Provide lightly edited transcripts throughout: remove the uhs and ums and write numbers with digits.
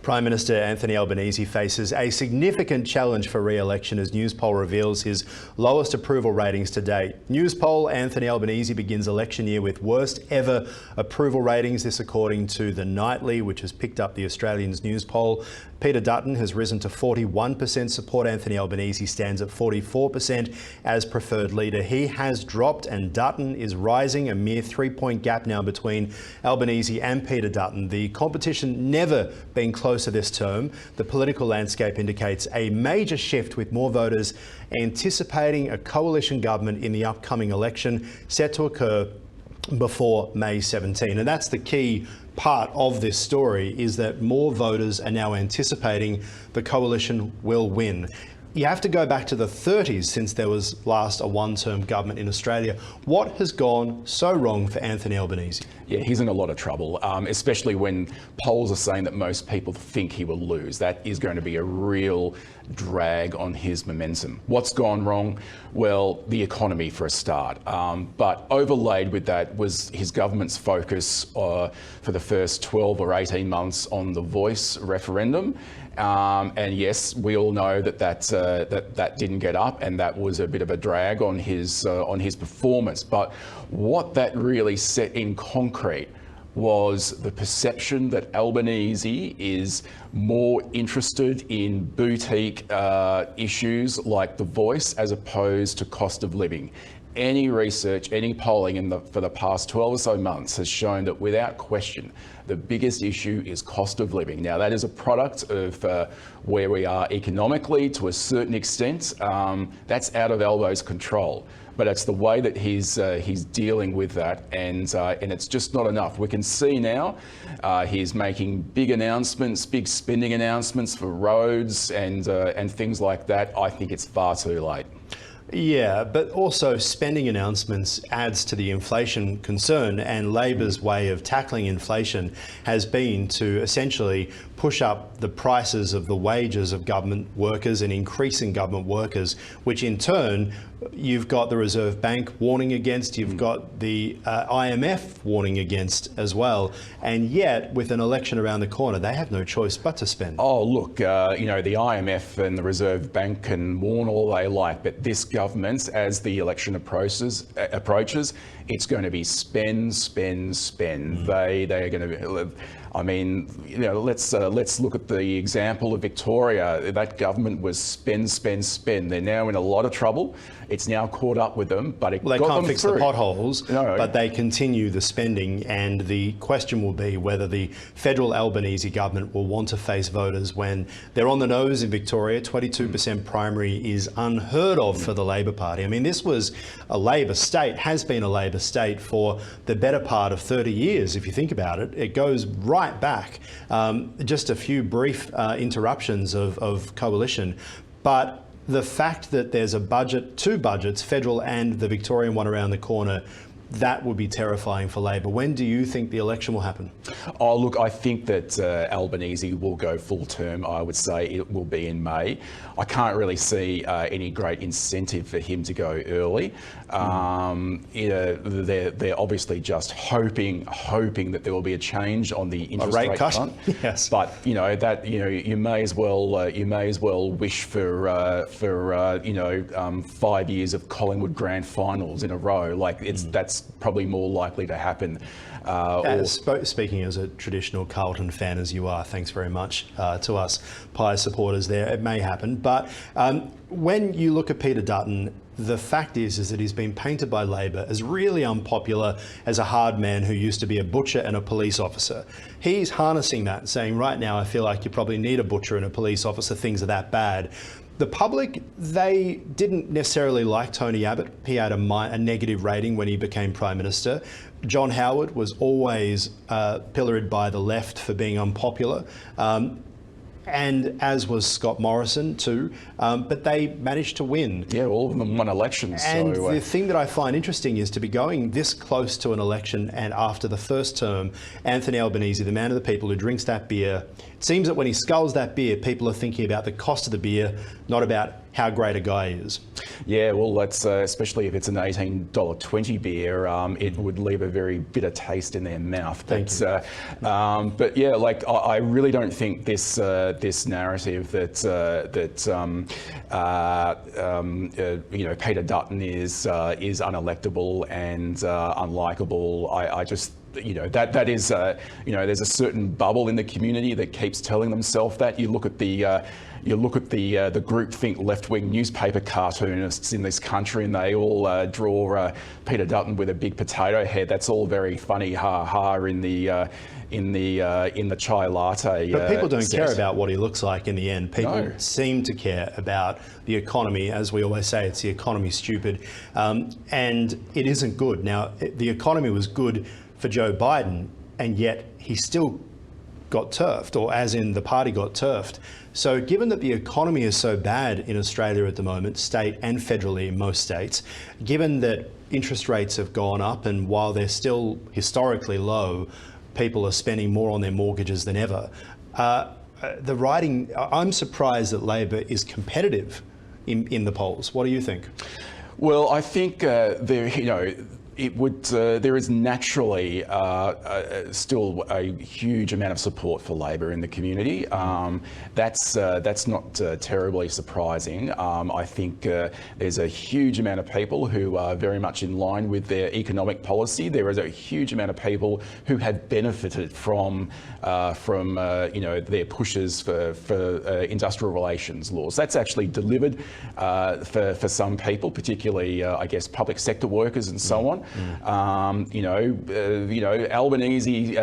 Prime Minister Anthony Albanese faces a significant challenge for re-election as Newspoll reveals his lowest approval ratings to date. Newspoll, Anthony Albanese begins election year with worst ever approval ratings. This according to The Nightly, which has picked up the Australian's Newspoll. Peter Dutton has risen to 41% support. Anthony Albanese stands at 44% as preferred leader. He has dropped and Dutton is rising, a mere 3-point gap now between Albanese and Peter Dutton. The competition never been closer this term. The political landscape indicates a major shift, with more voters anticipating a coalition government in the upcoming election set to occur before May 17. And that's the key part of this story, is that more voters are now anticipating the coalition will win. You have to go back to the 30s since there was last a one-term government in Australia. What has gone so wrong for Anthony Albanese? Yeah, he's in a lot of trouble, especially when polls are saying that most people think he will lose. That is going to be a real drag on his momentum. What's gone wrong? Well, the economy for a start. But overlaid with that was his government's focus for the first 12 or 18 months on the Voice referendum. And yes, we all know that didn't get up, and that was a bit of a drag on his performance. But what that really set in concrete was the perception that Albanese is more interested in boutique issues like the Voice as opposed to cost of living. Any research, any polling for the past 12 or so months has shown that without question, the biggest issue is cost of living. Now, that is a product of where we are economically to a certain extent. That's out of Albo's control. But it's the way that he's dealing with that, and it's just not enough. We can see now he's making big announcements, big spending announcements for roads and things like that. I think it's far too late. Yeah, but also spending announcements adds to the inflation concern, and Labor's way of tackling inflation has been to essentially push up the prices of the wages of government workers and increasing government workers, which in turn you've got the Reserve Bank warning against, you've got the IMF warning against as well, and yet with an election around the corner they have no choice but to spend. Oh look, you know, the IMF and the Reserve Bank can warn all they like, but this government, as the election approaches, it's going to be spend. They are going to be, I mean, you know, let's look at the example of Victoria. That government was spend. They're now in a lot of trouble. It's now caught up with them, but they can't fix the potholes, but they continue the spending. And the question will be whether the federal Albanese government will want to face voters when they're on the nose in Victoria. 22% primary is unheard of for the Labor Party. I mean, this was a Labor state, has been a Labor state for the better part of 30 years, if you think about it. It goes right back. Just a few brief interruptions of coalition, but the fact that there's a budget, two budgets, federal and the Victorian one around the corner, that would be terrifying for Labor. When do you think the election will happen? Oh, look, I think that Albanese will go full term. I would say it will be in May. I can't really see any great incentive for him to go early. You know, they're obviously just hoping that there will be a change on the interest rate cut front. Yes, but you know that you may as well wish for 5 years of Collingwood grand finals in a row. Like that's probably more likely to happen. Speaking as a traditional Carlton fan as you are, thanks very much to us Pies supporters there. It may happen, but when you look at Peter Dutton, the fact is that he's been painted by Labor as really unpopular, as a hard man who used to be a butcher and a police officer. He's harnessing that, saying right now I feel like you probably need a butcher and a police officer, things are that bad. The public, they didn't necessarily like Tony Abbott. He had a negative rating when he became Prime Minister. John Howard was always pilloried by the left for being unpopular. And as was Scott Morrison too, but they managed to win. Yeah, all of them won elections. And the thing that I find interesting is to be going this close to an election, and after the first term, Anthony Albanese, the man of the people who drinks that beer, it seems that when he sculls that beer, people are thinking about the cost of the beer, not about how great a guy is. Yeah, well, that's especially if it's an $18.20 beer, it would leave a very bitter taste in their mouth. But yeah, like I really don't think this this narrative that Peter Dutton is unelectable and unlikable. I just. That is, there's a certain bubble in the community that keeps telling themselves that. You look at the groupthink left-wing newspaper cartoonists in this country, and they all draw Peter Dutton with a big potato head. That's all very funny, ha ha, in the chai latte. But people don't care about what he looks like in the end. People seem to care about the economy. As we always say, it's the economy, stupid, and it isn't good. Now, the economy was good for Joe Biden, and yet he still got turfed, or as in the party got turfed. So given that the economy is so bad in Australia at the moment, state and federally in most states, given that interest rates have gone up, and while they're still historically low, people are spending more on their mortgages than ever. I'm surprised that Labor is competitive in the polls. What do you think? Well, I think there is naturally still a huge amount of support for Labor in the community. That's not terribly surprising. I think there's a huge amount of people who are very much in line with their economic policy. There is a huge amount of people who have benefited from their pushes for industrial relations laws. That's actually delivered for some people, particularly I guess public sector workers and so on. Albanese,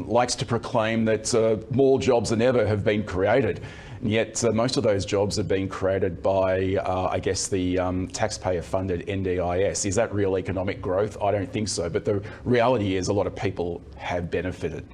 likes to proclaim that more jobs than ever have been created. And yet most of those jobs have been created by, I guess, the taxpayer-funded NDIS. Is that real economic growth? I don't think so. But the reality is a lot of people have benefited.